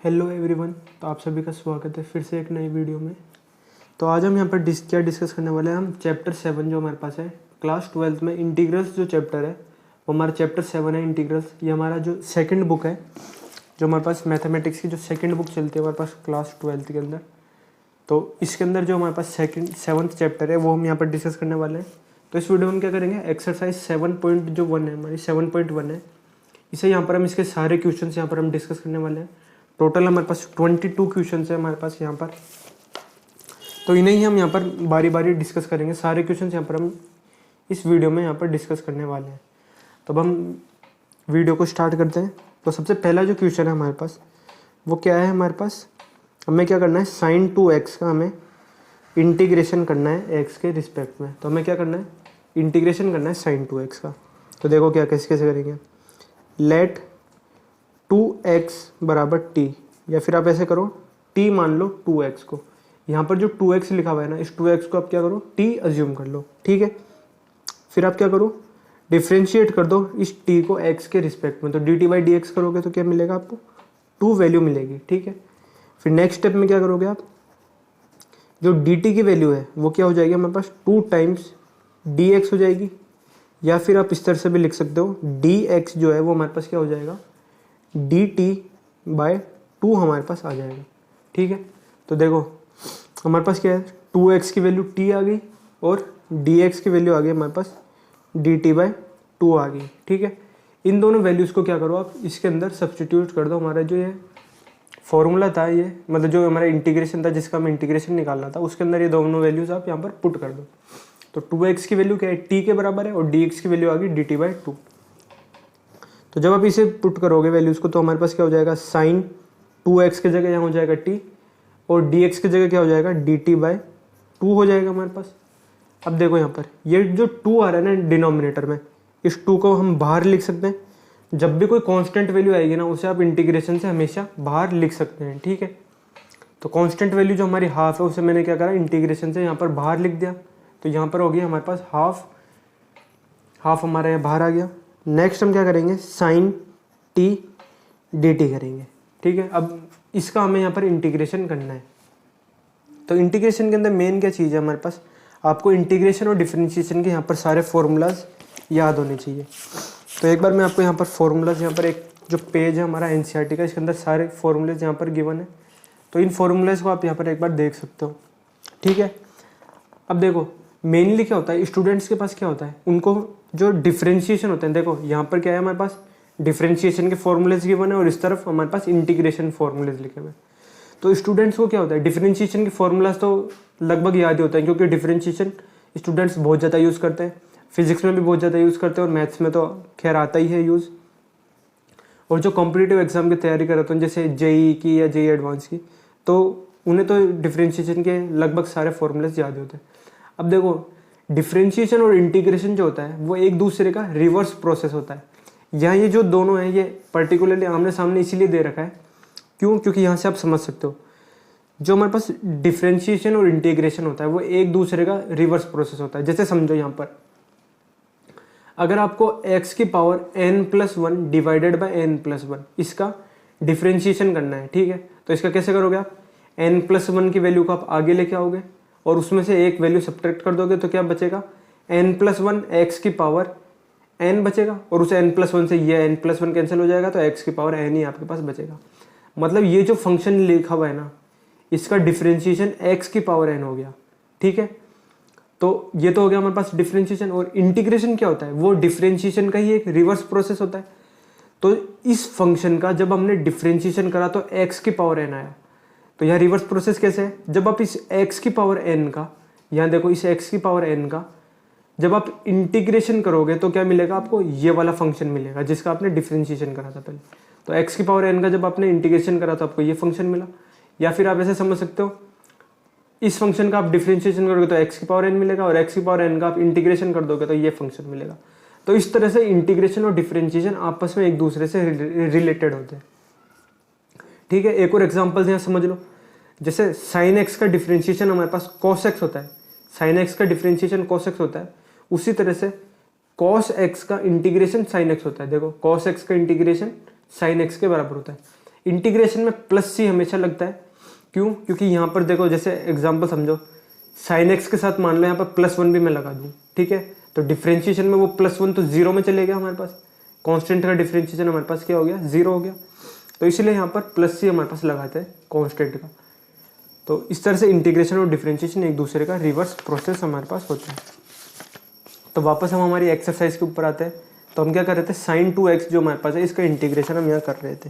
Hello everyone. तो आप सभी का स्वागत है फिर से एक नई वीडियो में। तो आज हम यहाँ पर क्या डिस्कस करने वाले हैं। हम चैप्टर 7 जो हमारे पास है क्लास 12th में इंटीग्रल्स जो चैप्टर है वो हमारा चैप्टर 7 है इंटीग्रल्स। ये हमारा जो सेकंड बुक है, जो हमारे पास मैथमेटिक्स की जो सेकंड बुक चलती है हमारे पास क्लास 12th के अंदर। तो इसके अंदर जो हमारे पास 7th चैप्टर है वो हम यहाँ पर डिस्कस करने वाले हैं। तो इस वीडियो में हम क्या करेंगे, एक्सरसाइज 7.1 है हमारी 7.1 है, इसे यहाँ पर हम इसके सारे क्वेश्चन यहाँ पर हम डिस्कस करने वाले हैं। टोटल हमारे पास 22 क्वेश्चन है हमारे पास यहाँ पर। तो इन्हें ही हम यहाँ पर बारी बारी डिस्कस करेंगे। सारे क्वेश्चन यहाँ पर हम इस वीडियो में यहाँ पर डिस्कस करने वाले हैं। तो अब हम वीडियो को स्टार्ट करते हैं। तो सबसे पहला जो क्वेश्चन है हमारे पास वो क्या है, हमारे पास हमें क्या करना है, sin 2x का हमें इंटीग्रेशन करना है x के रिस्पेक्ट में। तो हमें क्या करना है, इंटीग्रेशन करना है sin 2x का। तो देखो क्या कैसे कैसे करेंगे। लेट 2x बराबर t, या फिर आप ऐसे करो t मान लो 2x को। यहाँ पर जो 2x लिखा हुआ है ना, इस 2x को आप क्या करो, t अज्यूम कर लो, ठीक है। फिर आप क्या करो, डिफ्रेंशिएट कर दो इस t को x के रिस्पेक्ट में। तो dt बाई डी करोगे तो क्या मिलेगा आपको, 2 वैल्यू मिलेगी, ठीक है। फिर नेक्स्ट स्टेप में क्या करोगे आप, जो dt की वैल्यू है वो क्या हो जाएगी हमारे पास 2 टाइम्स dx हो जाएगी। या फिर आप इस तरह से भी लिख सकते हो, dx जो है वो हमारे पास क्या हो जाएगा, dt बाय 2 हमारे पास आ जाएगा, ठीक है। तो देखो हमारे पास क्या है, 2x की वैल्यू t आ गई और dx की वैल्यू आ गई हमारे पास dt बाय 2 आ गई, ठीक है। इन दोनों वैल्यूज़ को क्या करो आप इसके अंदर सब्स्टिट्यूट कर दो। हमारा जो ये फॉर्मूला था, ये मतलब जो हमारा इंटीग्रेशन था जिसका हमें इंटीग्रेशन निकालना था, उसके अंदर ये दोनों वैल्यूज़ आप यहाँ पर पुट कर दो। तो 2x की वैल्यू क्या है, t के बराबर है, और dx की वैल्यू आ गई dt बाय 2। तो जब आप इसे पुट करोगे वैल्यूज़ को तो हमारे पास क्या हो जाएगा, साइन 2x की जगह यहाँ हो जाएगा t, और dx की जगह क्या हो जाएगा dt बाय 2 हो जाएगा हमारे पास। अब देखो यहाँ पर ये जो 2 आ रहा है ना डिनोमिनेटर में, इस 2 को हम बाहर लिख सकते हैं। जब भी कोई कांस्टेंट वैल्यू आएगी ना उसे आप इंटीग्रेशन से हमेशा बाहर लिख सकते हैं, ठीक है। तो कांस्टेंट वैल्यू जो हमारी हाफ है उसे मैंने क्या करा, इंटीग्रेशन से यहाँ पर बाहर लिख दिया। तो यहाँ पर हो गया हमारे पास हाफ हमारा यहाँ बाहर आ गया। नेक्स्ट हम क्या करेंगे, साइन t dt करेंगे, ठीक है। अब इसका हमें यहाँ पर इंटीग्रेशन करना है। तो इंटीग्रेशन के अंदर मेन क्या चीज़ है हमारे पास, आपको इंटीग्रेशन और डिफरेंशिएशन के यहाँ पर सारे फॉर्मूलाज याद होने चाहिए। तो एक बार मैं आपको यहाँ पर फॉर्मूलाज, यहाँ पर एक जो पेज है हमारा NCERT का, इसके अंदर सारे फॉर्मूलेज यहाँ पर गिवन है। तो इन फॉर्मूलेज को आप यहाँ पर एक बार देख सकते हो, ठीक है। अब देखो मेनली क्या होता है, स्टूडेंट्स के पास क्या होता है, उनको जो डिफरेंशिएशन होते हैं, देखो यहाँ पर क्या है हमारे पास डिफरेंशिएशन के फॉर्मूलेज गिवन है और इस तरफ हमारे पास इंटीग्रेशन फॉर्मूलेज लिखे हुए हैं। तो स्टूडेंट्स को क्या होता है, डिफरेंशिएशन के फॉर्मूलाज तो लगभग याद ही होता है, क्योंकि डिफरेंशिएशन स्टूडेंट्स बहुत ज़्यादा यूज़ करते हैं, फिजिक्स में भी बहुत ज़्यादा यूज़ करते हैं और मैथ्स में तो खैर आता ही है यूज़। और जो कॉम्पिटिटिव एग्जाम की तैयारी कर रहे हैं जैसे जेई की या जेई एडवांस की, तो उन्हें तो डिफरेंशिएशन के लगभग सारे फॉर्मूलेज याद होते हैं। अब देखो डिफरेंशिएशन और इंटीग्रेशन जो होता है वो एक दूसरे का रिवर्स प्रोसेस होता है। यहाँ ये जो दोनों हैं ये पर्टिकुलरली आमने सामने इसीलिए दे रखा है, क्यों, क्योंकि यहाँ से आप समझ सकते हो जो हमारे पास डिफरेंशिएशन और इंटीग्रेशन होता है वो एक दूसरे का रिवर्स प्रोसेस होता है। जैसे समझो यहाँ पर अगर आपको x की power n+1 divided by n+1 इसका डिफरेंशिएशन करना है, ठीक है। तो इसका कैसे करोगे आप, n+1 की वैल्यू को आप आगे लेके आओगे और उसमें से एक वैल्यू सब्ट्रैक्ट कर दोगे तो क्या बचेगा, n+1 x की पावर n बचेगा, और उसे n+1 से ये n+1 कैंसिल हो जाएगा तो x की पावर n ही आपके पास बचेगा। मतलब ये जो फंक्शन लिखा हुआ है ना, इसका डिफरेंशिएशन x की पावर n हो गया, ठीक है। तो ये तो हो गया हमारे पास डिफरेंशिएशन। और इंटीग्रेशन क्या होता है, वो डिफरेंशिएशन का ही एक रिवर्स प्रोसेस होता है। तो इस फंक्शन का जब हमने डिफरेंशिएशन करा तो x की पावर n आया। तो यहाँ रिवर्स प्रोसेस कैसे है, जब आप इस x की पावर n का, यहाँ देखो इस x की पावर n का जब आप इंटीग्रेशन करोगे तो क्या मिलेगा आपको, ये वाला फंक्शन मिलेगा जिसका आपने डिफरेंशिएशन करा था पहले। तो x की पावर n का जब आपने इंटीग्रेशन करा तो आपको ये फंक्शन मिला। या फिर आप ऐसे समझ सकते हो, इस फंक्शन का आप डिफरेंशिएशन करोगे तो x की पावर n मिलेगा, और x की पावर n का आप इंटीग्रेशन कर दोगे तो ये फंक्शन मिलेगा। तो इस तरह से इंटीग्रेशन और डिफरेंशिएशन आपस में एक दूसरे से रिलेटेड होते हैं, ठीक है। एक और एग्जांपल यहाँ समझ लो, जैसे sin x का डिफरेंशिएशन हमारे पास cos x होता है, sin x का डिफरेंशिएशन cos x होता है, उसी तरह से cos x का इंटीग्रेशन sin x होता है। देखो cos x का इंटीग्रेशन sin x के बराबर होता है। इंटीग्रेशन में प्लस सी हमेशा लगता है। क्यों? क्योंकि यहाँ पर देखो, जैसे एग्जांपल समझो, साइन एक्स के साथ मान लो यहाँ पर +1 भी मैं लगा दूँ, ठीक है, तो डिफ्रेंशिएशन में वो +1 तो 0 में चले गया हमारे पास, कांस्टेंट का डिफ्रेंशिएशन हमारे पास क्या हो गया, 0 हो गया। तो इसलिए यहाँ पर प्लस सी हमारे पास लगाते हैं कांस्टेंट का। तो इस तरह से इंटीग्रेशन और डिफ्रेंशिएशन एक दूसरे का रिवर्स प्रोसेस हमारे पास होता है। तो वापस हम हमारी एक्सरसाइज के ऊपर आते हैं। तो हम क्या कर रहे थे, sin 2x जो हमारे पास है इसका इंटीग्रेशन हम यहाँ कर रहे थे।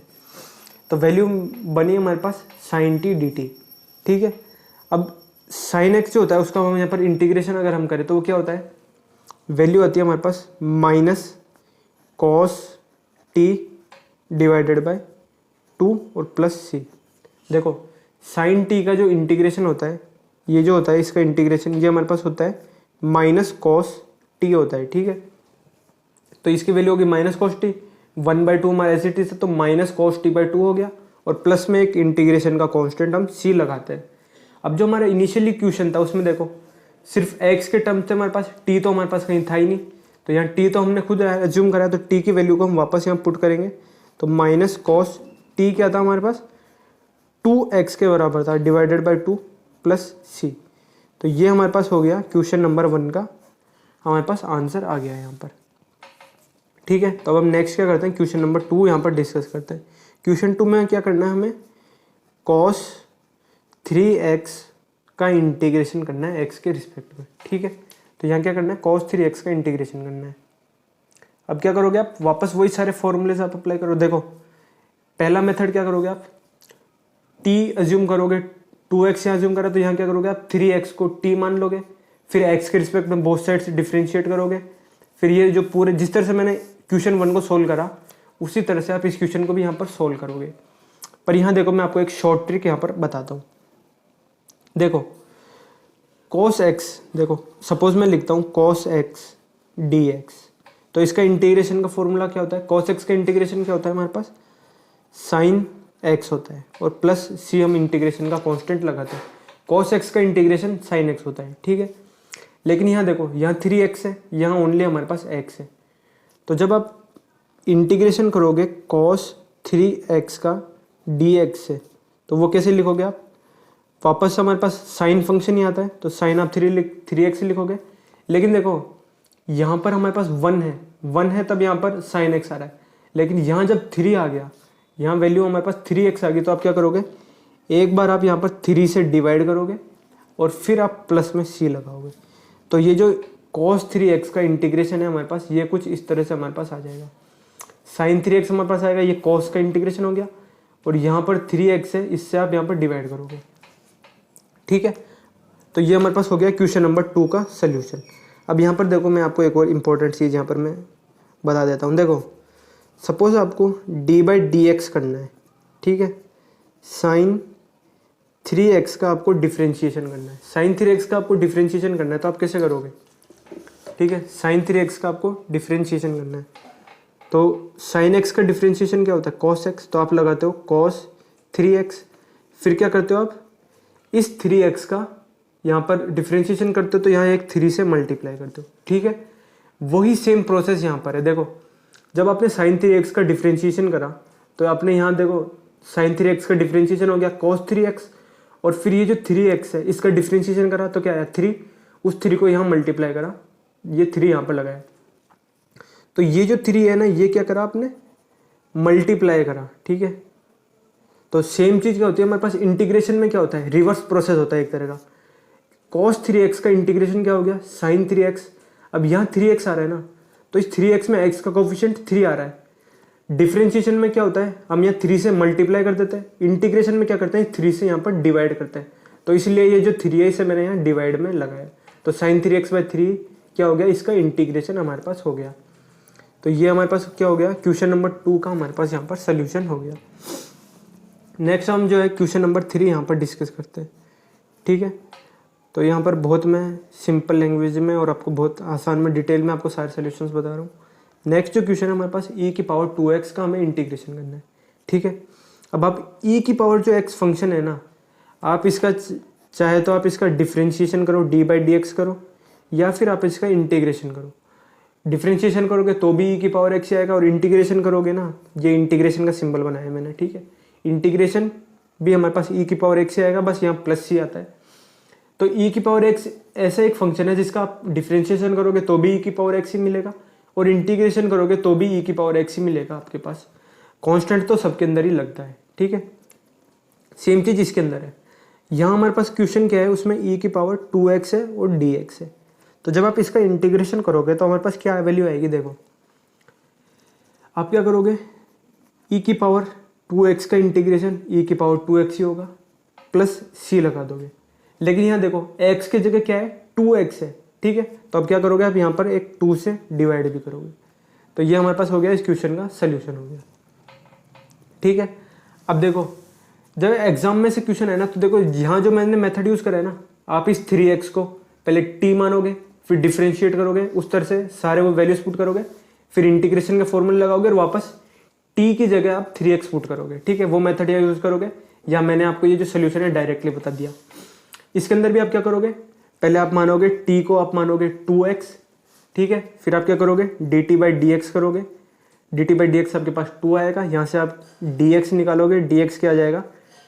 तो वैल्यू बनी हमारे पास sin t dt, ठीक है। अब sin x जो होता है उसका हम यहाँ पर इंटीग्रेशन अगर हम करें तो वो क्या होता है, वैल्यू आती है हमारे पास -cos t डिवाइडेड बाय 2 और +c। देखो sin t का जो इंटीग्रेशन होता है, ये जो होता है इसका इंटीग्रेशन, ये हमारे पास होता है -cos t होता है, ठीक है। तो इसकी वैल्यू होगी -cos t, 1/2 हमारा ऐसे टी से, तो -cos t/2 हो गया, और प्लस में एक इंटीग्रेशन का कांस्टेंट हम c लगाते हैं। अब जो हमारा इनिशियली क्वेश्चन था उसमें देखो सिर्फ x के टर्म से हमारे पास, t तो हमारे पास कहीं था ही नहीं, तो यहाँ t तो हमने खुद एज्यूम करा, तो t की वैल्यू को हम वापस यहाँ पुट करेंगे। तो -cos t क्या था हमारे पास, 2x के बराबर था, डिवाइडेड बाई 2 + c। तो ये हमारे पास हो गया क्वेश्चन नंबर 1 का हमारे पास आंसर आ गया यहाँ पर, ठीक है। तो अब हम नेक्स्ट क्या करते हैं, क्वेश्चन नंबर 2 यहाँ पर डिस्कस करते हैं। क्वेश्चन 2 में क्या करना है, हमें cos 3x का इंटीग्रेशन करना है x के रिस्पेक्ट में, ठीक है। तो यहाँ क्या करना है, cos 3x का इंटीग्रेशन करना है। अब क्या करोगे आप, वापस वही सारे फॉर्मूलेज आप अप्लाई करो। देखो पहला मेथड क्या करोगे आप, t अज्यूम करोगे, 2x यहाँ अज्यूम करा, तो यहाँ क्या करोगे आप, 3x को t मान लोगे, फिर x के रिस्पेक्ट में बोथ साइड से डिफ्रेंशिएट करोगे। फिर ये जो पूरे, जिस तरह से मैंने क्वेश्चन 1 को सोल्व करा उसी तरह से आप इस क्वेश्चन को भी यहाँ पर सोल्व करोगे। पर यहाँ देखो मैं आपको एक शॉर्ट ट्रिक यहाँ पर बताता हूँ। देखो cos x, देखो सपोज मैं लिखता हूँ cos x dx, तो इसका इंटीग्रेशन का फॉर्मूला क्या होता है, cos x का इंटीग्रेशन क्या होता है हमारे पास, sin x होता है, और प्लस c हम इंटीग्रेशन का कांस्टेंट लगाते हैं। cos x का इंटीग्रेशन sin x होता है, ठीक है। लेकिन यहाँ देखो, यहाँ 3x है, यहाँ ओनली हमारे पास x है। तो जब आप इंटीग्रेशन करोगे cos 3x का dx से, तो वो कैसे लिखोगे आप, वापस हमारे पास साइन फंक्शन ही आता है, तो साइन आप 3x लिखोगे। लेकिन देखो यहाँ पर हमारे पास 1 है तब यहाँ पर साइन x आ रहा है, लेकिन यहाँ जब 3 आ गया, यहाँ वैल्यू हमारे पास 3x आ गई, तो आप क्या करोगे, एक बार आप यहाँ पर 3 से डिवाइड करोगे और फिर आप प्लस में c लगाओगे। तो ये जो cos 3x का इंटीग्रेशन है हमारे पास, ये कुछ इस तरह से हमारे पास आ जाएगा। sin 3x हमारे पास आएगा, ये cos का इंटीग्रेशन हो गया, और यहाँ पर 3x है, इससे आप यहाँ पर डिवाइड करोगे, ठीक है। तो ये हमारे पास हो गया क्वेश्चन नंबर 2 का सोल्यूशन। अब यहाँ पर देखो मैं आपको एक और इम्पोर्टेंट चीज़ यहाँ पर मैं बता देता हूँ। देखो सपोज आपको d/dx करना है, ठीक है, sin 3x का आपको डिफ्रेंशिएशन करना है। sin 3x का आपको डिफ्रेंशिएशन करना है, तो आप कैसे करोगे, ठीक है, sin 3x का आपको डिफ्रेंशिएशन करना है। तो sin x का डिफ्रेंशिएशन क्या होता है, cos x, तो आप लगाते हो cos 3x, फिर क्या करते हो आप, इस 3x का यहाँ पर डिफ्रेंशिएशन करते हो, तो यहाँ एक 3 से मल्टीप्लाई करते हो, ठीक है। वही सेम प्रोसेस यहाँ पर है। देखो जब आपने sin 3x का डिफ्रेंशिएशन करा, तो आपने यहाँ देखो sin 3x का डिफ्रेंशिएशन हो गया cos 3x, और फिर ये जो 3x है इसका डिफ्रेंशिएशन करा, तो क्या आया 3, उस 3 को यहाँ मल्टीप्लाई करा, ये 3 यहाँ पर लगाया, तो ये जो 3 है ना, ये क्या करा आपने, मल्टीप्लाई करा, ठीक है। तो सेम चीज़ क्या होती है हमारे पास, इंटीग्रेशन में क्या होता है, रिवर्स प्रोसेस होता है एक तरह का। cos 3x का इंटीग्रेशन क्या हो गया, sin 3x। अब यहाँ 3x आ रहा है ना, तो इस 3x में x का कोफिशिएंट 3 आ रहा है। डिफरेंशिएशन में क्या होता है, हम यहाँ 3 से मल्टीप्लाई कर देते हैं, इंटीग्रेशन में क्या करते हैं, 3 से यहाँ पर डिवाइड करते हैं। तो इसलिए ये जो 3 है इसे मैंने यहाँ डिवाइड में लगाया, तो sin 3x/3 क्या हो गया, इसका इंटीग्रेशन हमारे पास हो गया। तो ये हमारे पास क्या हो गया, क्वेश्चन नंबर 2 का हमारे पास यहाँ पर सोल्यूशन हो गया। नेक्स्ट हम जो है क्वेश्चन नंबर 3 यहाँ पर डिस्कस करते हैं, ठीक है। तो यहाँ पर बहुत मैं सिंपल लैंग्वेज में और आपको बहुत आसान में डिटेल में आपको सारे सोल्यूशंस बता रहा हूँ। नेक्स्ट जो क्वेश्चन है हमारे पास, e⁻2x का हमें इंटीग्रेशन करना है, ठीक है। अब आप जो x फंक्शन है ना, आप इसका चाहे तो आप इसका डिफ्रेंशिएशन करो, d/dx करो, या फिर आप इसका इंटीग्रेशन करो। डिफ्रेंशिएशन करोगे तो भी e⁻x आएगा, और इंटीग्रेशन करोगे ना, ये इंटीग्रेशन का सिंबल बनाया मैंने, ठीक है। इंटीग्रेशन भी हमारे पास e की पावर x से आएगा, बस यहाँ प्लस c आता है। तो e की पावर x ऐसा एक फंक्शन है जिसका आप डिफ्रेंशिएशन करोगे तो भी e की पावर x ही मिलेगा, और इंटीग्रेशन करोगे तो भी e की पावर x ही मिलेगा आपके पास। कांस्टेंट तो सबके अंदर ही लगता है, ठीक है। सेम चीज इसके अंदर है। यहाँ हमारे पास क्वेश्चन क्या है, उसमें e की पावर 2x है और dx है। तो जब आप इसका इंटीग्रेशन करोगे तो हमारे पास क्या वैल्यू आएगी, देखो आप क्या करोगे, e की पावर 2x का इंटीग्रेशन e की पावर 2x ही होगा, प्लस c लगा दोगे। लेकिन यहाँ देखो x की जगह क्या है, 2x है, ठीक है। तो अब क्या करोगे, आप यहाँ पर एक 2 से डिवाइड भी करोगे। तो ये हमारे पास हो गया इस क्वेश्चन का सोल्यूशन हो गया, ठीक है। अब देखो जब एग्जाम में से क्वेश्चन है ना, तो देखो यहाँ जो मैंने मेथड यूज करा है ना, आप इस 3x को पहले t मानोगे, फिर डिफरेंशिएट करोगे, उस तरह से सारे वो वैल्यूज पुट करोगे, फिर इंटीग्रेशन का फॉर्मूला लगाओगे और वापस t की जगह आप 3x पुट करोगे, ठीक है। वो मेथड यहाँ यूज करोगे, या मैंने आपको ये जो सोल्यूशन है डायरेक्टली बता दिया। इसके अंदर भी आप क्या करोगे, पहले आप मानोगे t को, आप मानोगे 2x, ठीक है। फिर आप क्या करोगे, dt/dx करोगे, dt/dx आपके पास 2 आएगा। यहाँ से आप dx निकालोगे, dx क्या आ जाएगा,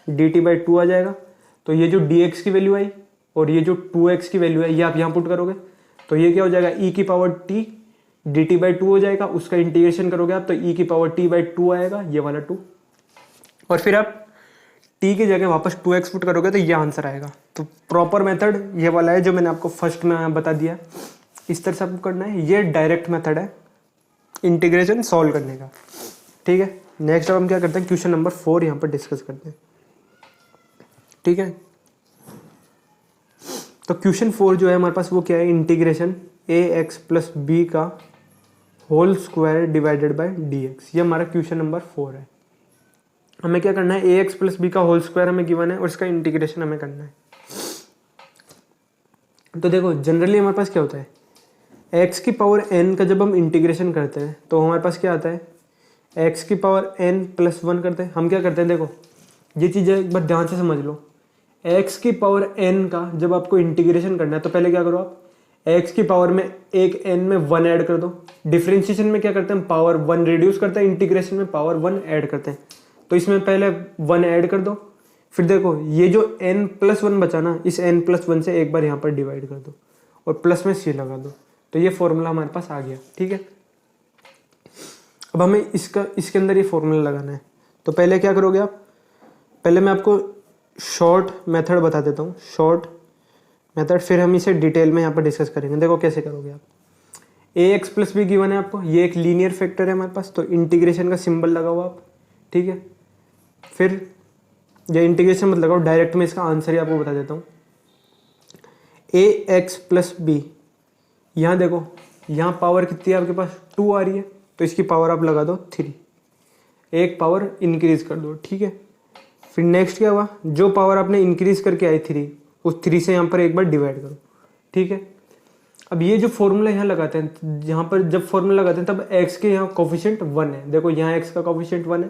dt/2 आ जाएगा। तो ये जो dx की वैल्यू आई और ये जो 2x की वैल्यू है, ये आप यहाँ पुट करोगे, तो ये क्या हो जाएगा, e की पावर t dt/2 हो जाएगा। उसका इंटीग्रेशन करोगे आप तो e की पावर t/2 आएगा, ये वाला 2। और फिर आप t की जगह वापस 2x पुट करोगे तो ये आंसर आएगा। तो प्रॉपर मेथड ये वाला है जो मैंने आपको फर्स्ट में बता दिया, इस तरह से आपको करना है। ये डायरेक्ट मेथड है इंटीग्रेशन सॉल्व करने का, ठीक है। नेक्स्ट अब हम क्या करते हैं, क्वेश्चन नंबर 4 यहाँ पर डिस्कस करते हैं, ठीक है। तो क्वेश्चन 4 जो है हमारे पास वो क्या है, इंटीग्रेशन ax प्लस बी का whole square divided by dx। ये हमारा क्वेश्चन नंबर 4 है। हमें क्या करना है, ax प्लस बी का होल स्क्वायर हमें गिवन है और इसका इंटीग्रेशन हमें करना है। तो देखो जनरली हमारे पास क्या होता है, x की पावर n का जब हम इंटीग्रेशन करते हैं तो हमारे पास क्या आता है, x की पावर n प्लस 1 करते हैं। हम क्या करते हैं, देखो ये चीज़ एक बार ध्यान से समझ लो, x की पावर n का जब आपको इंटीग्रेशन करना है तो पहले क्या करो, आप x की पावर में एक n में 1 ऐड कर दो। डिफरेंशिएशन में क्या करते हैं, पावर 1 रिड्यूस करते हैं, इंटीग्रेशन में पावर 1 ऐड करते हैं। तो इसमें पहले 1 ऐड कर दो, फिर देखो ये जो n प्लस 1 बचा ना, इस n प्लस 1 से एक बार यहाँ पर डिवाइड कर दो और प्लस में c लगा दो। तो ये फॉर्मूला हमारे पास आ गया, ठीक है। अब हमें इसके अंदर ये फॉर्मूला लगाना है। तो पहले क्या करोगे आप, पहले मैं आपको शॉर्ट मेथड बता देता हूँ, शॉर्ट मेथड, फिर हम इसे डिटेल में यहाँ पर डिस्कस करेंगे। देखो कैसे करोगे आप, ax प्लस बी गिवन है आपको, ये एक लीनियर फैक्टर है हमारे पास, तो इंटीग्रेशन का सिंबल लगाओ आप, ठीक है। फिर ये इंटीग्रेशन मत लगाओ, डायरेक्ट में इसका आंसर ही आपको बता देता हूँ। ax प्लस बी, यहाँ देखो यहाँ पावर कितनी है आपके पास, 2 आ रही है, तो इसकी पावर आप लगा दो 3, एक पावर इंक्रीज कर दो, ठीक है। फिर नेक्स्ट क्या हुआ, जो पावर आपने इंक्रीज करके आई 3, उस 3 से यहाँ पर एक बार डिवाइड करो, ठीक है। अब ये जो फॉर्मूला यहाँ लगाते हैं, यहाँ पर जब फॉर्मूला लगाते हैं तब x के यहाँ कोफिशिएंट 1 है। देखो यहाँ x का कोफिशिएंट 1 है,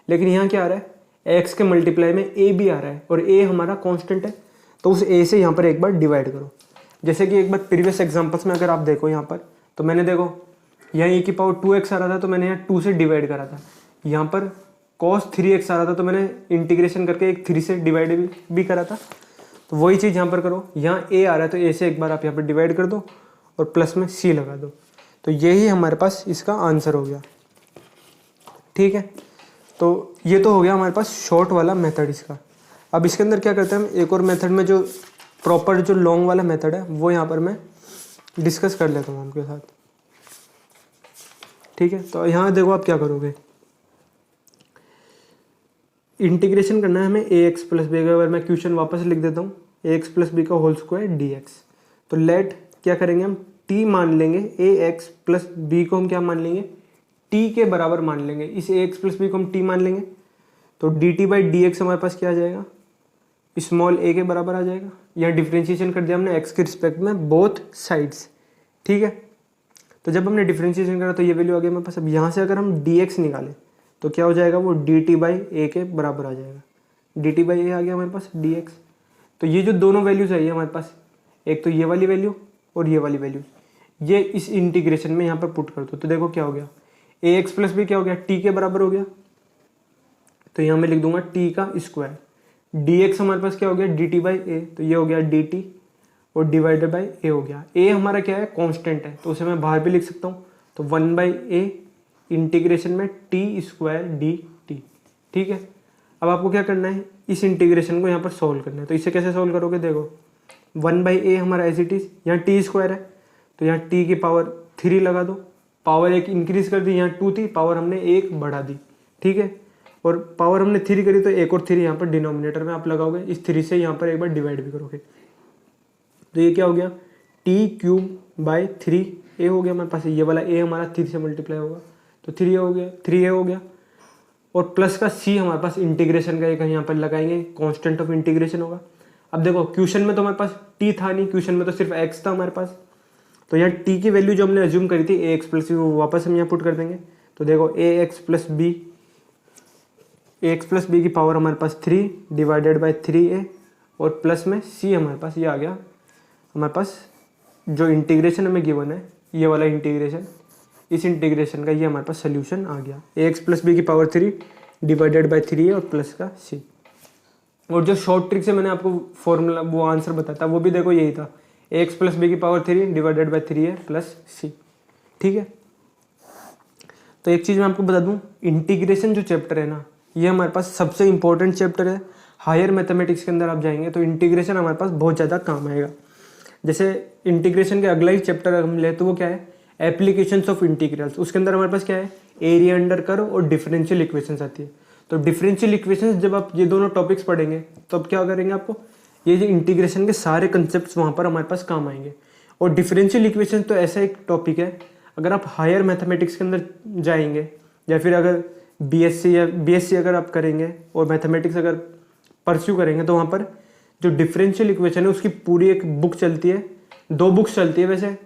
लेकिन यहाँ क्या आ रहा है, x के मल्टीप्लाई में a भी आ रहा है और a हमारा कांस्टेंट है, तो उस a से यहाँ पर एक बार डिवाइड करो। जैसे कि एक बार प्रीवियस एग्जाम्पल्स में अगर आप देखो यहाँ पर, तो मैंने देखो यहाँ e की पावर 2x आ रहा था तो मैंने यहाँ 2 से डिवाइड करा था, यहाँ पर cos 3x आ रहा था तो मैंने इंटीग्रेशन करके एक 3 से डिवाइड भी करा था। तो वही चीज़ यहाँ पर करो, यहाँ a आ रहा है तो a से एक बार आप यहाँ पर डिवाइड कर दो और प्लस में c लगा दो। तो यही हमारे पास इसका आंसर हो गया, ठीक है। तो ये तो हो गया हमारे पास शॉर्ट वाला मेथड इसका। अब इसके अंदर क्या करते हैं हम, एक और मेथड में जो प्रॉपर जो लॉन्ग वाला मेथड है वो यहाँ पर मैं डिस्कस कर लेता हूँ आपके साथ, ठीक है। तो यहाँ देखो आप क्या करोगे, इंटीग्रेशन करना है हमें ax प्लस बी का। अगर मैं क्वेश्चन वापस लिख देता हूँ, ax प्लस बी का होल स्क्वायर dx। तो लेट क्या करेंगे हम, t मान लेंगे, ax प्लस बी को हम क्या मान लेंगे, t के बराबर मान लेंगे। इस ax प्लस बी को हम t मान लेंगे, तो dt/dx हमारे पास क्या आ जाएगा, स्मॉल a के बराबर आ जाएगा। यहाँ डिफ्रेंशिएशन कर दिया हमने x के रिस्पेक्ट में बोथ साइड्स, ठीक है। तो जब हमने डिफ्रेंशिएशन करा तो ये वैल्यू आ गई हमारे पास। अब यहाँ से अगर हम dx निकालें तो क्या हो जाएगा, वो dt/a के बराबर आ जाएगा। dt/a आ गया हमारे पास dx। तो ये जो दोनों वैल्यूज आई है हमारे पास, एक तो ये वाली वैल्यू और ये वाली वैल्यू, ये इस इंटीग्रेशन में यहाँ पर पुट कर दो। तो देखो क्या हो गया, ax प्लस बी क्या हो गया, t के बराबर हो गया। तो यहाँ मैं लिख दूंगा टी का स्क्वायर। डी एक्स हमारे पास क्या हो गया, डी टी बाई ए, तो ये हो गया डी टी और डिवाइडेड बाई ए हो गया। ए हमारा क्या है, कांस्टेंट है, तो उसे मैं बाहर भी लिख सकता हूँ, तो 1/a इंटीग्रेशन में टी स्क्वायर डी टी। ठीक है, अब आपको क्या करना है, इस इंटीग्रेशन को यहाँ पर सोल्व करना है। तो इसे कैसे सोल्व करोगे, देखो 1/a हमारा एज इट इज, यहाँ टी स्क्वायर है तो यहाँ टी की पावर 3 लगा दो, पावर 1 इंक्रीज कर दी, यहाँ 2 थी, पावर हमने 1 बढ़ा दी। ठीक है, और पावर हमने 3 करी तो 1 और 3 यहाँ पर डिनोमिनेटर में आप लगाओगे, इस 3 से यहाँ पर एक बार डिवाइड भी करोगे, तो ये क्या हो गया, टी क्यूब बाई 3a हो गया हमारे पास। ये वाला a हमारा 3 से मल्टीप्लाई होगा तो 3a हो गया, 3a हो गया, और प्लस का c हमारे पास इंटीग्रेशन का एक यहाँ पर लगाएंगे, कांस्टेंट ऑफ इंटीग्रेशन होगा। अब देखो क्वेश्चन में तो हमारे पास t था नहीं, क्वेश्चन में तो सिर्फ x था हमारे पास, तो यहाँ t की वैल्यू जो हमने अज्यूम करी थी ax प्लस बी, वो वापस हम यहाँ पुट कर देंगे। तो देखो ax प्लस बी की पावर हमारे पास 3 डिवाइडेड बाई 3a, और प्लस में c हमारे पास ये आ गया, हमारे पास जो इंटीग्रेशन हमें गिवन है, ये वाला इंटीग्रेशन, इस इंटीग्रेशन का ये हमारे पास सोल्यूशन आ गया, ax प्लस बी की पावर 3 डिवाइडेड बाई 3a और प्लस का c। और जो शॉर्ट ट्रिक से मैंने आपको फॉर्मूला वो आंसर बताया था, वो भी देखो यही था, ax प्लस बी की power 3 divided by 3a plus c। ठीक है, तो एक चीज़ मैं आपको बता दूं, इंटीग्रेशन जो चैप्टर है ना, ये हमारे पास सबसे इंपॉर्टेंट चैप्टर है। हायर मैथमेटिक्स के अंदर आप जाएंगे तो इंटीग्रेशन हमारे पास बहुत ज़्यादा काम आएगा। जैसे इंटीग्रेशन के अगला ही चैप्टर हम ले तो वो क्या है, एप्लीकेशंस ऑफ इंटीग्रल्स। उसके अंदर हमारे पास क्या है, एरिया अंडर कर्व और डिफरेंशियल इक्वेशंस आती है। तो डिफरेंशियल इक्वेशंस जब आप ये दोनों टॉपिक्स पढ़ेंगे तो अब क्या करेंगे, आपको ये जो इंटीग्रेशन के सारे कंसेप्ट वहाँ पर हमारे पास काम आएंगे। और डिफरेंशियल इक्वेशन तो ऐसा एक टॉपिक है, अगर आप हायर मैथमेटिक्स के अंदर जाएंगे या फिर अगर बीएससी अगर आप करेंगे और मैथमेटिक्स अगर परस्यू करेंगे तो वहाँ पर जो डिफरेंशियल इक्वेशन है उसकी पूरी एक बुक चलती है, 2 बुक्स चलती है वैसे,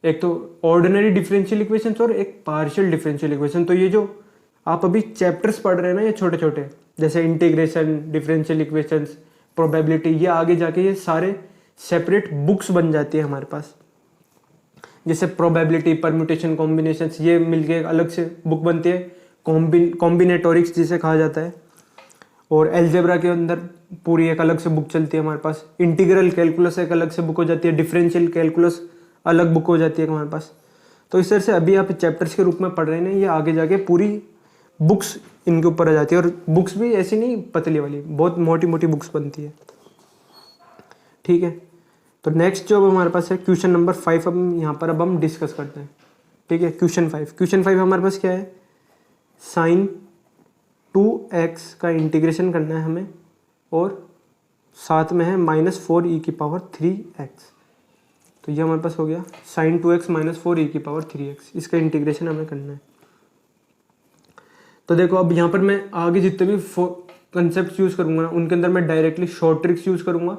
एक तो ऑर्डिनरी डिफरेंशियल इक्वेशंस और एक पार्शियल डिफरेंशियल इक्वेशन। तो ये जो आप अभी चैप्टर्स पढ़ रहे हैं ना, ये छोटे छोटे, जैसे इंटीग्रेशन, डिफरेंशियल इक्वेशंस, प्रोबेबिलिटी, ये आगे जाके ये सारे सेपरेट बुक्स बन जाती है हमारे पास। जैसे प्रोबेबिलिटी, परम्यूटेशन, कॉम्बिनेशंस, ये मिलके एक अलग से बुक बनती है, कॉम्बिनेटोरिक्स जिसे कहा जाता है। और एल्जेब्रा के अंदर पूरी एक अलग से बुक चलती है हमारे पास। इंटीग्रल कैलकुलस एक अलग से बुक हो जाती है, डिफरेंशियल कैलकुलस अलग बुक हो जाती है हमारे पास। तो इस तरह से अभी आप चैप्टर्स के रूप में पढ़ रहे हैं, ये आगे जाके पूरी बुक्स इनके ऊपर आ जाती है। और बुक्स भी ऐसी नहीं पतली वाली, बहुत मोटी मोटी बुक्स बनती है। ठीक है, तो नेक्स्ट जो हमारे पास है क्वेश्चन नंबर 5, अब यहाँ पर अब हम डिस्कस करते हैं। ठीक है, क्वेश्चन 5 हमारे पास क्या है, साइन 2x का इंटीग्रेशन करना है हमें, और साथ में है -4e की पावर 3x। तो ये हमारे पास हो गया साइन 2x -4e की पावर 3x, इसका इंटीग्रेशन हमें करना है। तो देखो अब यहाँ पर मैं आगे जितने भी कंसेप्ट यूज़ करूँगा ना, उनके अंदर मैं डायरेक्टली शॉर्ट ट्रिक्स यूज़ करूँगा,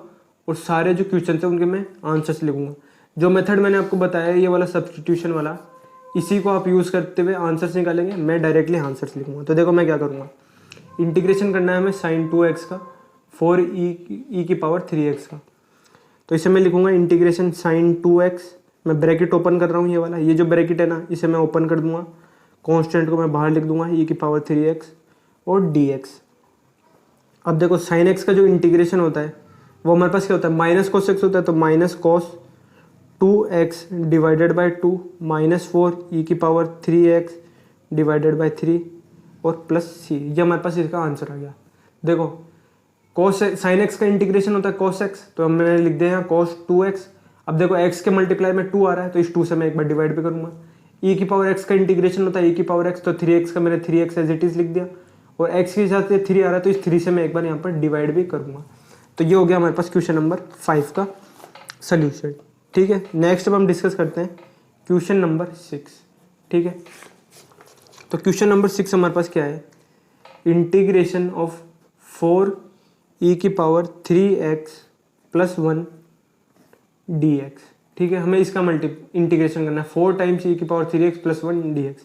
और सारे जो क्वेश्चन है उनके मैं आंसर्स लिखूँगा। जो मेथड मैंने आपको बताया ये वाला सब्स्टिट्यूशन वाला, इसी को आप यूज़ करते हुए आंसर्स निकालेंगे, मैं डायरेक्टली आंसर्स लिखूँगा। तो देखो मैं क्या करूँगा, इंटीग्रेशन करना है हमें साइन 2x का 4e की पावर 3x का। तो इसे मैं लिखूँगा इंटीग्रेशन साइन 2x, मैं ब्रैकेट ओपन कर रहा हूँ, ये वाला, ये जो ब्रैकेट है ना, इसे मैं ओपन कर दूँगा, कांस्टेंट को मैं बाहर लिख दूँगा, e की पावर 3x और dx। अब देखो साइन x का जो इंटीग्रेशन होता है वो हमारे पास क्या होता है, माइनस cos x होता है, तो minus cos 2x divided by 2 -4e की पावर 3x डिवाइडेड बाई 3 और प्लस c, ये हमारे पास इसका आंसर आ गया। देखो cos साइन x का इंटीग्रेशन होता है cos x, तो मैंने लिख दिया यहाँ cos 2x। अब देखो x के मल्टीप्लाई में 2 आ रहा है, तो इस 2 से मैं एक बार डिवाइड भी करूँगा। e की पावर x का इंटीग्रेशन होता है e की पावर x, तो 3x का मैंने 3x एज इट इज लिख दिया, और x के साथ 3 आ रहा है, तो इस 3 से मैं एक बार यहाँ पर डिवाइड भी करूँगा। तो ये हो गया हमारे पास क्वेश्चन नंबर 5 का सोल्यूशन। ठीक है, नेक्स्ट अब हम डिस्कस करते हैं क्वेश्चन नंबर 6। ठीक है, तो क्वेश्चन नंबर 6 हमारे पास क्या है, इंटीग्रेशन ऑफ 4e की पावर 3x प्लस 1 dx। ठीक है, हमें इसका इंटीग्रेशन करना है 4 टाइम्स e की पावर 3x प्लस 1 dx।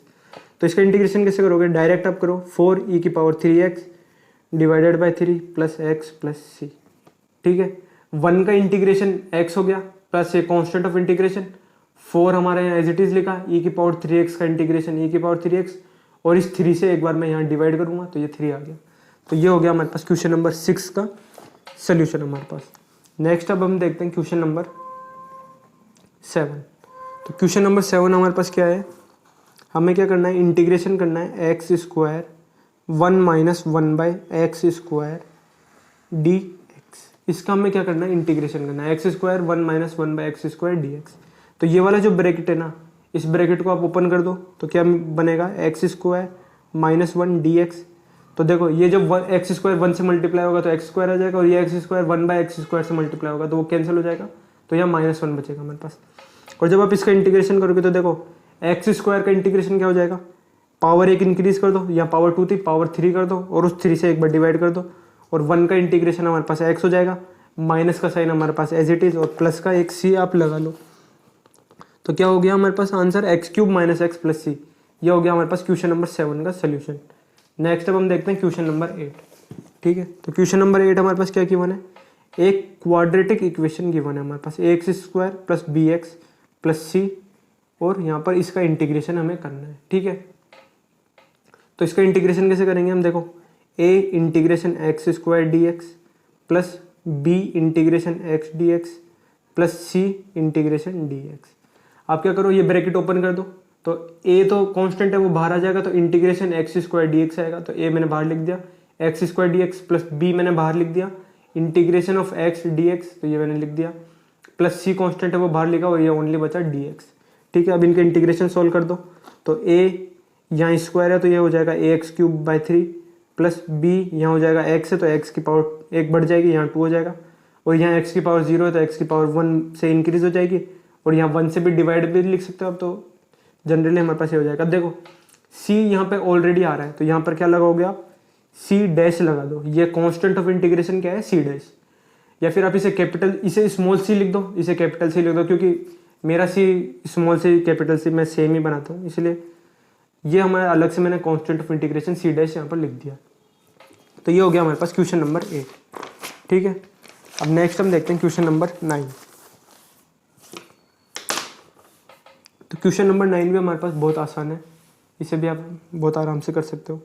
तो इसका इंटीग्रेशन कैसे करोगे, डायरेक्ट आप करो 4e की power 3x divided by 3 plus x plus c। ठीक है, 1 का इंटीग्रेशन x हो गया, प्लस ये कॉन्स्टेंट ऑफ इंटीग्रेशन 4 हमारे यहाँ एज इट इज लिखा, e की पावर 3x का इंटीग्रेशन e की पावर 3x, और इस 3 से एक बार मैं यहाँ डिवाइड करूँगा तो ये 3 आ गया। तो ये हो गया हमारे पास क्वेश्चन नंबर 6 का सोल्यूशन हमारे पास। नेक्स्ट अब हम देखते हैं क्वेश्चन नंबर 7। तो क्वेश्चन नंबर 7 हमारे पास क्या है, हमें क्या करना है, इंटीग्रेशन करना है x square 1 minus 1/x² dx। इसका हमें क्या करना है, इंटीग्रेशन करना है, x square 1 minus 1/x² dx। तो ये वाला जो ब्रैकेट है ना, इस ब्रैकेट को आप ओपन कर दो तो क्या बनेगा, एक्स स्क्वायर माइनस 1 dx। तो देखो ये जब एक्स स्क्वायर 1 से मल्टीप्लाई होगा तो एक्स स्क्वायर आ जाएगा, और ये एक्स स्क्वायर 1/x² से मल्टीप्लाई होगा तो वो कैंसिल हो जाएगा, तो यहाँ -1 बचेगा हमारे पास। और जब आप इसका इंटीग्रेशन करोगे तो देखो एक्स स्क्वायर का इंटीग्रेशन क्या हो जाएगा, पावर 1 इंक्रीज कर दो, या पावर 2 थी पावर 3 कर दो, और उस 3 से एक बार डिवाइड कर दो, और 1 का इंटीग्रेशन हमारे पास x हो जाएगा, माइनस का साइन हमारे पास एज इट इज, और प्लस का एक c आप लगा लो। तो क्या हो गया हमारे पास answer, x³ minus x plus c। ये हो गया हमारे पास क्वेश्चन नंबर 7 का सोल्यूशन। नेक्स्ट अब हम देखते हैं क्वेश्चन नंबर 8। ठीक है, तो क्वेश्चन नंबर 8 हमारे पास क्या गिवन है, एक क्वाड्रेटिक इक्वेशन गिवन है हमारे पास, ax² plus bx plus c, और यहाँ पर इसका इंटीग्रेशन हमें करना है। ठीक है, तो इसका इंटीग्रेशन कैसे करेंगे हम, देखो a integration x² dx plus b integration x dx plus c integration dx। आप क्या करो, ये ब्रैकेट ओपन कर दो, तो a तो कांस्टेंट है वो बाहर आ जाएगा, तो इंटीग्रेशन x² dx आएगा, तो a मैंने बाहर लिख दिया, x² dx प्लस b मैंने बाहर लिख दिया, इंटीग्रेशन ऑफ x dx, तो ये मैंने लिख दिया, प्लस c कांस्टेंट है वो बाहर लिखा, और ये ओनली बचा dx। ठीक है, अब इनका इंटीग्रेशन सॉल्व कर दो, तो a यहाँ स्क्वायर है तो ये हो जाएगा ax³/3 प्लस b यहाँ हो जाएगा x है तो x की पावर 1 बढ़ जाएगी, यहाँ 2 हो जाएगा, और यहाँ x की पावर 0 है तो x की पावर 1 से इंक्रीज हो जाएगी, और यहाँ 1 से भी डिवाइड भी लिख सकते हो आप, तो जनरली हमारे पास ये हो जाएगा। अब देखो c यहाँ पे ऑलरेडी आ रहा है, तो यहाँ पर क्या लगाओगे आप, c डैश लगा दो, ये कॉन्स्टेंट ऑफ इंटीग्रेशन क्या है, c डैश, या फिर आप इसे कैपिटल, इसे स्मॉल c लिख दो, इसे कैपिटल c लिख दो, क्योंकि मेरा c small c capital c मैं सेम ही बनाता हूँ, इसलिए ये हमारा अलग से मैंने constant of integration c dash यहाँ पर लिख दिया। तो ये हो गया हमारे पास क्वेश्चन नंबर 8। ठीक है, अब नेक्स्ट हम देखते हैं क्वेश्चन नंबर 9। तो क्वेश्चन नंबर 9 भी हमारे पास बहुत आसान है, इसे भी आप बहुत आराम से कर सकते हो।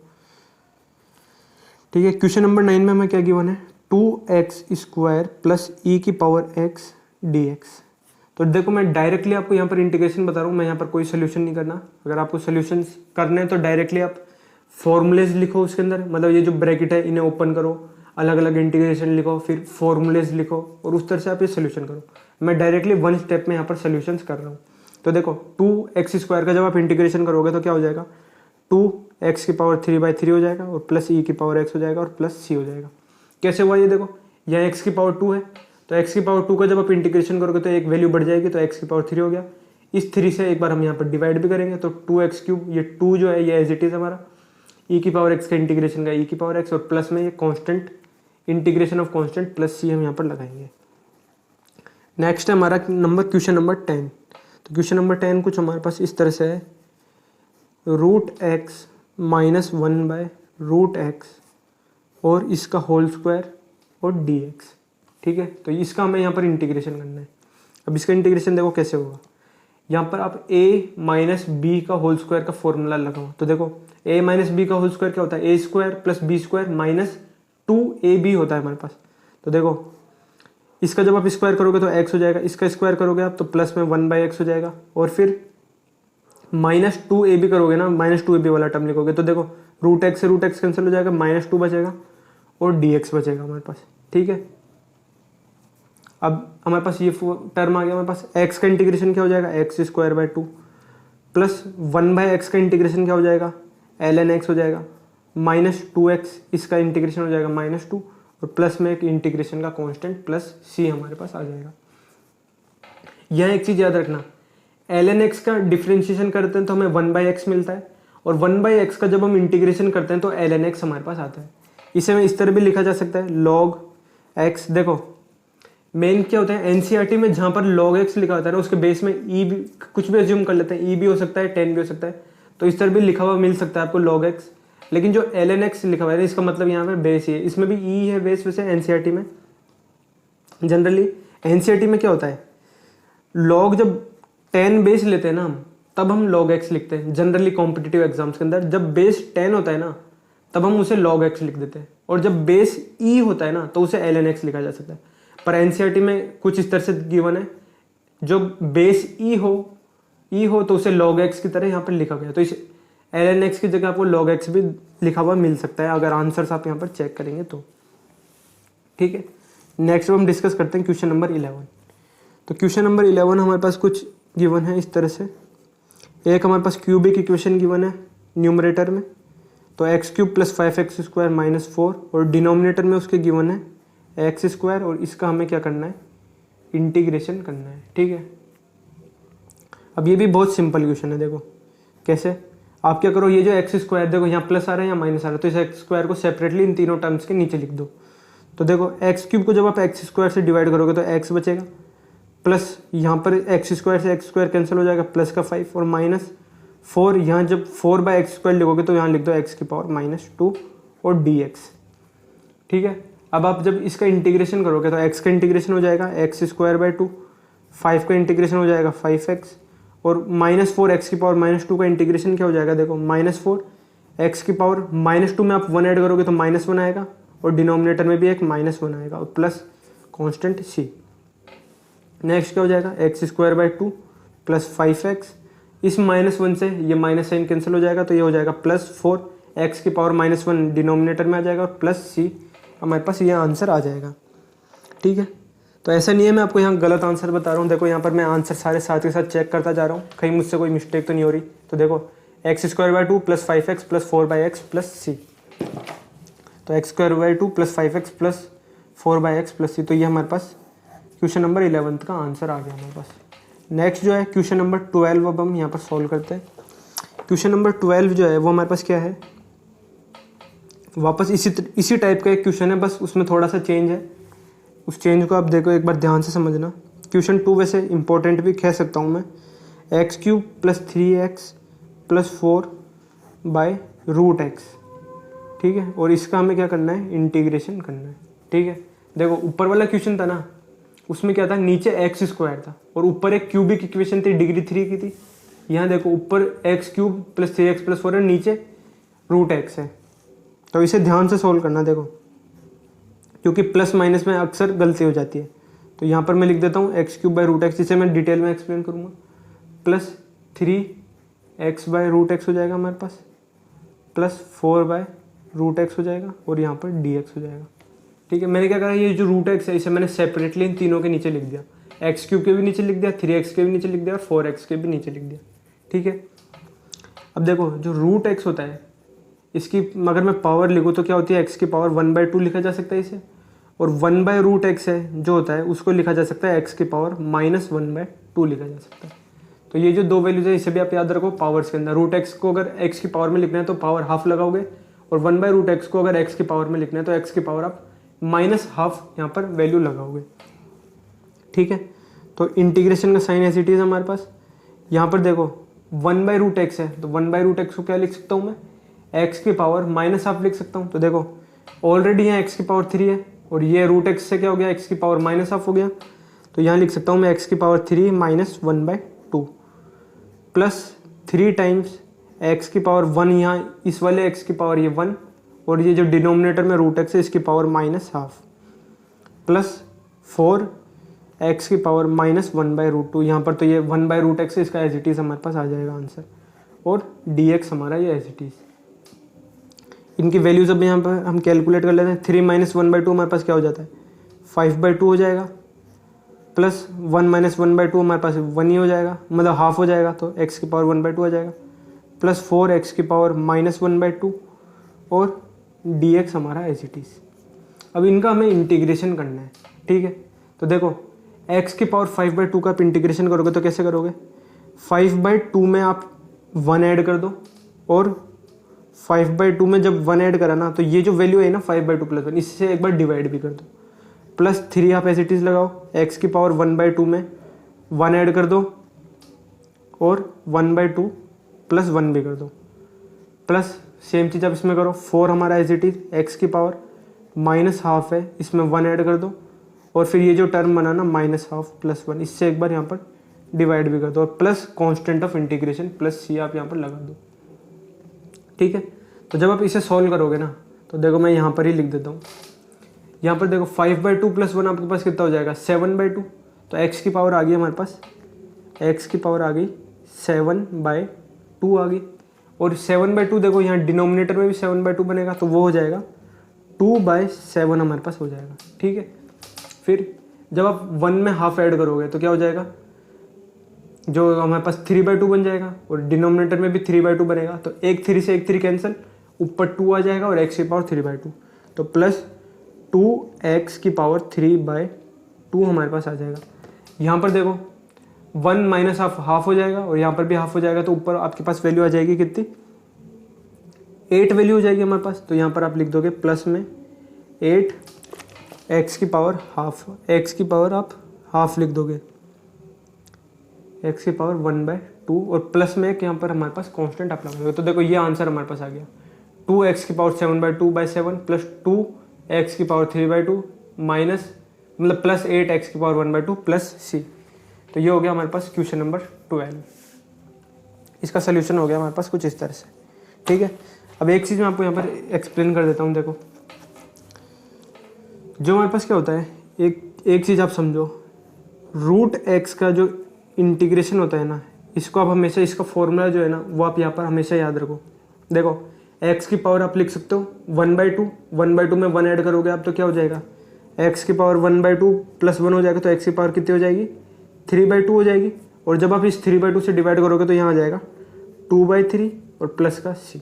ठीक है, क्वेश्चन नंबर 9 में हमें क्या गिवन है, 2x² प्लस e की पावर x dx। तो देखो मैं डायरेक्टली आपको यहाँ पर इंटीग्रेशन बता रहा हूँ, मैं यहाँ पर कोई सोल्यूशन नहीं करना। अगर आपको सोल्यूशन करने हैं तो डायरेक्टली आप फॉर्मूलेज लिखो उसके अंदर, मतलब ये जो ब्रैकेट है इन्हें ओपन करो, अलग अलग इंटीग्रेशन लिखो, फिर फॉर्मूलेज लिखो, और उस तरह से आप ये सोल्यूशन करो। मैं डायरेक्टली 1 स्टेप में यहाँ पर सोल्यूशन कर रहा हूँ। तो देखो 2x² का जब आप इंटीग्रेशन करोगे तो क्या हो जाएगा, 2x की पावर 3/3 हो जाएगा, और प्लस e की पावर x हो जाएगा, और प्लस c हो जाएगा। कैसे हुआ ये देखो, यहाँ x की पावर 2 है, तो x की पावर 2 का जब आप इंटीग्रेशन करोगे तो एक वैल्यू बढ़ जाएगी, तो x की पावर 3 हो गया। इस 3 से एक बार हम यहाँ पर डिवाइड भी करेंगे, तो 2x³, ये 2 जो है ये एज इट इज हमारा, e की पावर x का इंटीग्रेशन का e की पावर x, और प्लस में ये constant integration of constant plus c हम यहाँ पर लगाएंगे। नेक्स्ट है हमारा क्वेश्चन नंबर 10। तो क्वेश्चन नंबर 10 कुछ हमारे पास इस तरह से है, √x माइनस 1/√x और इसका होल स्क्वायर और dx। ठीक है, तो इसका हमें यहाँ पर इंटीग्रेशन करना है। अब इसका इंटीग्रेशन देखो कैसे होगा, यहाँ पर आप a माइनस बी का होल स्क्वायर का फॉर्मूला लगाओ। तो देखो a माइनस बी का होल स्क्वायर क्या होता है, a² plus b² minus 2ab होता है हमारे पास। तो देखो इसका जब आप स्क्वायर करोगे तो x हो जाएगा, इसका स्क्वायर करोगे आप तो प्लस में 1/x हो जाएगा, और फिर माइनस 2ab करोगे ना, माइनस 2ab वाला टर्म लिखोगे तो देखो √x से √x कैंसिल हो जाएगा, -2 बचेगा, और dx बचेगा हमारे पास। ठीक है, अब हमारे पास ये टर्म आ गया, हमारे पास x का इंटीग्रेशन क्या हो जाएगा, x² 2 प्लस 1/x का इंटीग्रेशन क्या हो जाएगा, ln x हो जाएगा, -2x इसका इंटीग्रेशन हो जाएगा -2, और प्लस में एक इंटीग्रेशन का कांस्टेंट प्लस c हमारे पास आ जाएगा। यह एक चीज याद रखना, ln x का डिफरेंशिएशन करते हैं तो हमें 1/x मिलता है, और 1/x का जब हम इंटीग्रेशन करते हैं तो ln x हमारे पास आता है। इसे में इस तरह भी लिखा जा सकता है, log x। देखो मेन क्या होता है, एनसीईआरटी में जहां पर log x लिखा होता है ना, उसके बेस में e भी कुछ भी अज्यूम कर लेते हैं, e भी हो सकता है 10 भी हो सकता है, तो इस तरह भी लिखा हुआ मिल सकता है आपको log x। लेकिन जो ln x लिखा हुआ है इसका मतलब यहाँ पर बेस ही है, इसमें भी e है बेस। वैसे एनसीईआरटी में जनरली एनसीईआरटी में क्या होता है, log जब 10 बेस लेते हैं ना हम, तब हम log x लिखते हैं जनरली कॉम्पिटिटिव एग्जाम्स के अंदर। जब बेस 10 होता है ना, तब हम उसे log x लिख देते हैं, और जब बेस e होता है ना तो उसे ln x लिखा जा सकता है। पर एनसीईआरटी में कुछ इस तरह से गिवन है, जो बेस e हो तो उसे log x की तरह यहाँ पर लिखा गया, तो इस ln x की जगह आपको log x भी लिखा हुआ मिल सकता है अगर आंसर्स आप यहाँ पर चेक करेंगे तो। ठीक है, नेक्स्ट हम डिस्कस करते हैं क्वेश्चन नंबर 11। तो क्वेश्चन नंबर 11 हमारे पास कुछ गिवन है इस तरह से। एक हमारे पास क्यूबिक इक्वेशन गिवन है न्यूमरेटर में, तो x cube plus 5x square minus 4, और डिनोमिनेटर में उसके गिवन है एक्स स्क्वायर, और इसका हमें क्या करना है, इंटीग्रेशन करना है। ठीक है, अब ये भी बहुत सिंपल क्वेश्चन है। देखो कैसे, आप क्या करो, ये जो एक्स स्क्वायर देखो यहाँ प्लस आ रहा है या माइनस आ रहा है, तो इस एक्स स्क्वायर को सेपरेटली इन तीनों टर्म्स के नीचे लिख दो। तो देखो एक्स क्यूब को जब आप एक्स स्क्वायर से डिवाइड करोगे तो एक्स बचेगा, प्लस यहाँ पर एक्स स्क्वायर से एक्स स्क्वायर कैंसिल हो जाएगा, प्लस का 5, और माइनस 4, यहाँ जब 4/x स्क्वायर लिखोगे तो यहाँ लिख दो x की पावर -2 और dx। ठीक है, अब आप जब इसका इंटीग्रेशन करोगे तो x का इंटीग्रेशन हो जाएगा x²/2, 5 का इंटीग्रेशन हो जाएगा 5x, और -4 x की पावर -2 का इंटीग्रेशन क्या हो जाएगा, देखो -4 x की पावर -2 में आप 1 ऐड करोगे तो -1 आएगा, और डिनोमिनेटर में भी एक -1 आएगा, और प्लस कांस्टेंट c। नेक्स्ट क्या हो जाएगा, x²/2 प्लस 5x, इस -1 से ये माइनस साइन कैंसिल हो जाएगा, तो ये हो जाएगा +4 x की पावर -1 डिनोमिनेटर में आ जाएगा, और प्लस c, हमारे पास ये आंसर आ जाएगा। ठीक है, तो ऐसा नहीं है मैं आपको यहाँ गलत आंसर बता रहा हूँ, देखो यहाँ पर मैं आंसर सारे साथ के साथ चेक करता जा रहा हूँ, कहीं मुझसे कोई मिस्टेक तो नहीं हो रही। तो देखो x²/2 plus 5x plus 4/x plus c, तो x²/2 plus 5x plus 4/x plus c, तो ये हमारे पास क्वेश्चन नंबर 11 का आंसर आ गया हमारे पास। नेक्स्ट जो है क्वेश्चन नंबर 12, अब हम यहाँ पर सॉल्व करते हैं। क्वेश्चन नंबर 12 जो है वो हमारे पास क्या है, वापस इसी टाइप का एक क्वेश्चन है, बस उसमें थोड़ा सा चेंज है। उस चेंज को आप देखो एक बार ध्यान से समझना। क्वेश्चन 2 वैसे इंपॉर्टेंट भी कह सकता हूँ मैं, x³ plus 3x plus 4/√x। ठीक है, और इसका हमें क्या करना है, इंटीग्रेशन करना है। ठीक है, देखो ऊपर वाला क्वेश्चन था ना, उसमें क्या था, नीचे x² था और ऊपर एक क्यूबिक इक्वेशन थी डिग्री 3 की थी। यहाँ देखो ऊपर x³ प्लस 3x प्लस 4 है, नीचे √x है, तो इसे ध्यान से सोल्व करना। देखो क्योंकि प्लस माइनस में अक्सर गलती हो जाती है, तो यहाँ पर मैं लिख देता हूँ x³/√x, जिसे मैं डिटेल में एक्सप्लेन करूँगा, प्लस 3x/√x हो जाएगा हमारे पास, प्लस 4/√x हो जाएगा, और यहाँ पर dx हो जाएगा। ठीक है, मैंने क्या करा, ये जो √x है इसे मैंने सेपरेटली इन तीनों के नीचे लिख दिया, x³ के भी नीचे लिख दिया, 3x के भी नीचे लिख दिया, 4x के भी नीचे लिख दिया। ठीक है, अब देखो जो √x होता है, इसकी अगर मैं पावर लिखूँ तो क्या होती है, x की पावर 1/2 लिखा जा सकता है इसे, और 1/√x है जो होता है उसको लिखा जा सकता है x की पावर -1/2 लिखा जा सकता है। तो ये जो दो वैल्यूज है इसे भी आप याद रखो पावर्स के अंदर। √x को अगर x की पावर में लिखना है तो पावर हाफ लगाओगे, और 1/√x को अगर x की पावर में लिखना है तो x की पावर आप -½ यहाँ पर वैल्यू लगाओगे। ठीक है, तो इंटीग्रेशन का साइन एज इट इज हमारे पास। यहाँ पर देखो 1/√x है, तो 1/√x को क्या लिख सकता हूँ मैं, x की पावर -½ लिख सकता हूँ। तो देखो ऑलरेडी यहाँ x की पावर 3 है, और ये √x से क्या हो गया, x की पावर -½ हो गया, तो यहाँ लिख सकता हूँ मैं x की पावर 3 -1/2 प्लस 3 टाइम्स x की पावर 1, यहाँ इस वाले x की पावर ये 1, और ये जो डिनोमिनेटर में √x है इसकी पावर -½ प्लस 4 x की पावर -1/√2, यहाँ पर तो ये 1/√x है, इसका एज इट इज़ हमारे पास आ जाएगा आंसर, और dx हमारा ये एज इट इज़। इनकी वैल्यूज अब यहाँ पर हम कैलकुलेट कर लेते हैं। 3 - 1/2 हमारे पास क्या हो जाता है, 5/2 हो जाएगा, प्लस 1 - 1/2 हमारे पास 1 ही हो जाएगा, मतलब हाफ हो जाएगा, तो x की पावर 1/2 आ जाएगा, प्लस 4 x की पावर -1/2, और dx हमारा एज इट इज़। अब इनका हमें इंटीग्रेशन करना है। ठीक है, तो देखो x की पावर 5/2 का आप इंटीग्रेशन करोगे तो कैसे करोगे, 5/2 में आप 1 ऐड कर दो, और 5/2 में जब 1 ऐड करा ना तो ये जो वैल्यू है ना 5/2 प्लस 1, इससे एक बार डिवाइड भी कर दो, प्लस 3 आप एज इट इज़ लगाओ, x की पावर 1/2 में 1 ऐड कर दो, और 1/2 प्लस 1 भी कर दो, प्लस सेम चीज़ आप इसमें करो, 4 हमारा एज इट इज़, x की पावर -½ है, इसमें 1 ऐड कर दो, और फिर ये जो टर्म बना ना -½ प्लस 1, इससे एक बार यहाँ पर डिवाइड भी कर दो, और plus constant of integration plus c आप यहाँ पर लगा दो। ठीक है, तो जब आप इसे सॉल्व करोगे ना, तो देखो मैं यहाँ पर ही लिख देता हूँ। यहाँ पर देखो 5/2 + 1 आपके पास कितना हो जाएगा 7/2। तो x की पावर आ गई हमारे पास, x की पावर आ गई 7/2 आ गई। और 7/2 देखो यहाँ डिनोमिनेटर में भी 7/2 बनेगा, तो वो हो जाएगा 2/7 हमारे पास हो जाएगा। ठीक है, फिर जब आप 1 में हाफ ऐड करोगे तो क्या हो जाएगा, जो हमारे पास 3/2 बन जाएगा, और डिनोमिनेटर में भी 3/2 बनेगा। तो एक 3 से एक 3 कैंसिल, ऊपर 2 आ जाएगा और x की पावर 3/2, तो प्लस 2x की पावर 3/2 हमारे पास आ जाएगा। यहाँ पर देखो 1 माइनस हाफ हो जाएगा, और यहाँ पर भी हाफ हो जाएगा, तो ऊपर आपके पास वैल्यू आ जाएगी कितनी, 8 वैल्यू हो जाएगी हमारे पास। तो यहाँ पर आप लिख दोगे प्लस में 8 x की पावर हाफ, x की पावर आप हाफ लिख दोगे, x की पावर 1/2, और प्लस में एक यहाँ पर हमारे पास कांस्टेंट आप लगाओगे। तो देखो ये आंसर हमारे पास आ गया 2x की पावर 7/2/7 प्लस 2x की पावर 3/2 माइनस मतलब प्लस 8x की पावर 1/2 प्लस c। तो ये हो गया हमारे पास क्वेश्चन नंबर 12। इसका सोल्यूशन हो गया हमारे पास कुछ इस तरह से। ठीक है, अब एक चीज़ मैं आपको यहाँ पर एक्सप्लेन कर देता हूँ। देखो जो हमारे पास क्या होता है, एक चीज़ आप समझो, √x का जो इंटीग्रेशन होता है ना, इसको आप हमेशा, इसका फॉर्मूला जो है ना वो आप यहाँ पर हमेशा याद रखो। देखो x की पावर आप लिख सकते हो 1/2, 1/2 में 1 ऐड करोगे आप, तो क्या हो जाएगा, x की पावर 1/2 + 1 हो जाएगा, तो x की पावर कितनी हो जाएगी 3/2 हो जाएगी। और जब आप इस 3/2 से डिवाइड करोगे तो यहाँ आ जाएगा 2/3 और प्लस का c।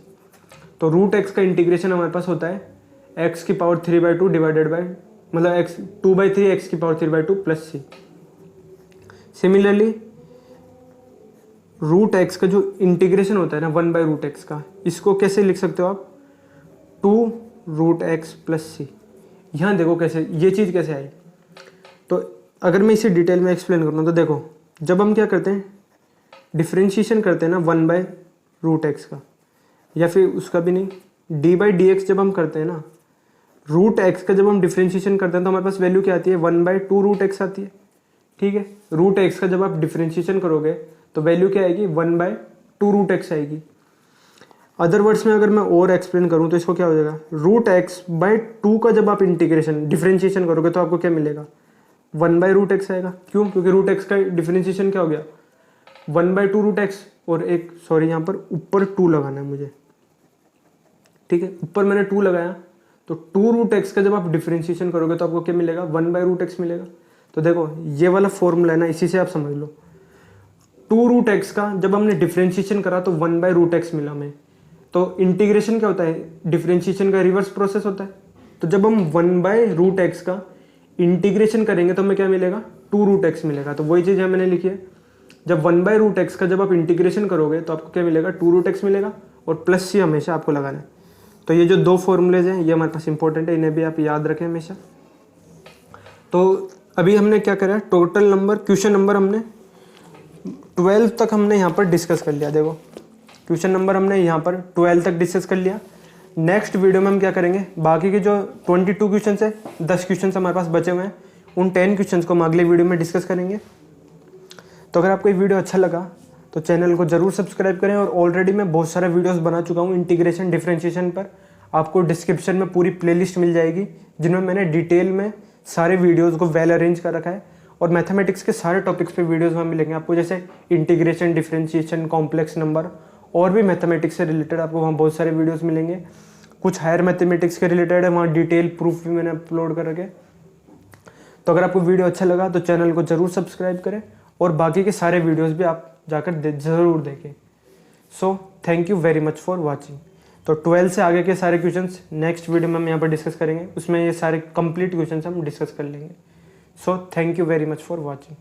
तो √x का इंटीग्रेशन हमारे पास होता है x की पावर 3/2 डिवाइडेड बाई मतलब 2/3 x की power 3/2 plus c। Similarly √x का जो इंटीग्रेशन होता है ना 1/√x का, इसको कैसे लिख सकते हो आप, 2√x प्लस c। यहाँ देखो कैसे ये चीज़ कैसे आई। तो अगर मैं इसे डिटेल में एक्सप्लेन करूँ तो देखो, जब हम क्या करते हैं, डिफ्रेंशिएशन करते हैं ना 1/√x का, या फिर उसका भी नहीं, d/dx जब हम करते हैं ना, √x का जब हम डिफ्रेंशिएशन करते हैं तो हमारे पास वैल्यू क्या आती है 1/2√x आती है। ठीक है, √x का जब आप डिफ्रेंशिएशन करोगे तो वैल्यू क्या आएगी 1/2√x आएगी। अदर वर्ड्स में अगर मैं और एक्सप्लेन करूं तो इसको क्या हो जाएगा, √x/2 का जब आप इंटीग्रेशन डिफ्रेंशिएशन करोगे तो आपको क्या मिलेगा 1/√x आएगा। क्यों, क्योंकि √x का डिफ्रेंशिएशन क्या हो गया 1/2√x, और एक सॉरी यहाँ पर ऊपर 2 लगाना है मुझे। ठीक है, ऊपर मैंने 2 लगाया, तो 2√x का जब आप डिफ्रेंशिएशन करोगे तो आपको क्या मिलेगा 1/√x मिलेगा। तो देखो ये वाला फॉर्मूला है ना, इसी से आप समझ लो, 2√x का जब हमने डिफ्रेंशिएशन करा तो 1/√x मिला हमें। तो इंटीग्रेशन क्या होता है, डिफ्रेंशिएशन का रिवर्स प्रोसेस होता है। तो जब हम 1/√x का इंटीग्रेशन करेंगे तो हमें क्या मिलेगा 2√x मिलेगा। तो वही चीज़ है मैंने लिखी है, जब 1/√x का जब आप इंटीग्रेशन करोगे तो आपको क्या मिलेगा 2√x मिलेगा, और प्लस c हमेशा आपको लगाना है। तो ये जो दो फॉर्मूलेज हैं ये हमारे पास इंपॉर्टेंट है, इन्हें भी आप याद रखें हमेशा। तो अभी हमने क्या करा, टोटल नंबर क्वेश्चन नंबर हमने 12 तक हमने यहाँ पर डिस्कस कर लिया। देखो क्वेश्चन नंबर हमने यहाँ पर 12 तक डिस्कस कर लिया। नेक्स्ट वीडियो में हम क्या करेंगे, बाकी के जो 22 क्वेश्चन है, 10 क्वेश्चन हमारे पास बचे हुए हैं, उन 10 क्वेश्चन को हम अगले वीडियो में डिस्कस करेंगे। तो अगर आपको ये वीडियो अच्छा लगा तो चैनल को ज़रूर सब्सक्राइब करें, और ऑलरेडी मैं बहुत सारे वीडियोस बना चुका हूँ इंटीग्रेशन डिफरेंशिएशन पर। आपको डिस्क्रिप्शन में पूरी प्लेलिस्ट मिल जाएगी जिनमें मैंने डिटेल में सारे वीडियोस को वेल अरेंज कर रखा है, और मैथमेटिक्स के सारे टॉपिक्स पे वीडियोस वहाँ मिलेंगे आपको, जैसे इंटीग्रेशन, डिफरेंशिएशन, कॉम्प्लेक्स नंबर, और भी मैथमेटिक्स से रिलेटेड आपको वहाँ बहुत सारे वीडियोस मिलेंगे। कुछ हायर मैथमेटिक्स के रिलेटेड है, वहाँ डिटेल प्रूफ भी मैंने अपलोड कर रखे। तो अगर आपको वीडियो अच्छा लगा तो चैनल को ज़रूर सब्सक्राइब करें, और बाकी के सारे वीडियोस भी आप जाकर ज़रूर देखें। So thank you very much for watching. तो 12 से आगे के सारे क्वेश्चंस नेक्स्ट वीडियो में हम यहाँ पर डिस्कस करेंगे, उसमें ये सारे कंप्लीट क्वेश्चंस हम डिस्कस कर लेंगे। So thank you very much for watching.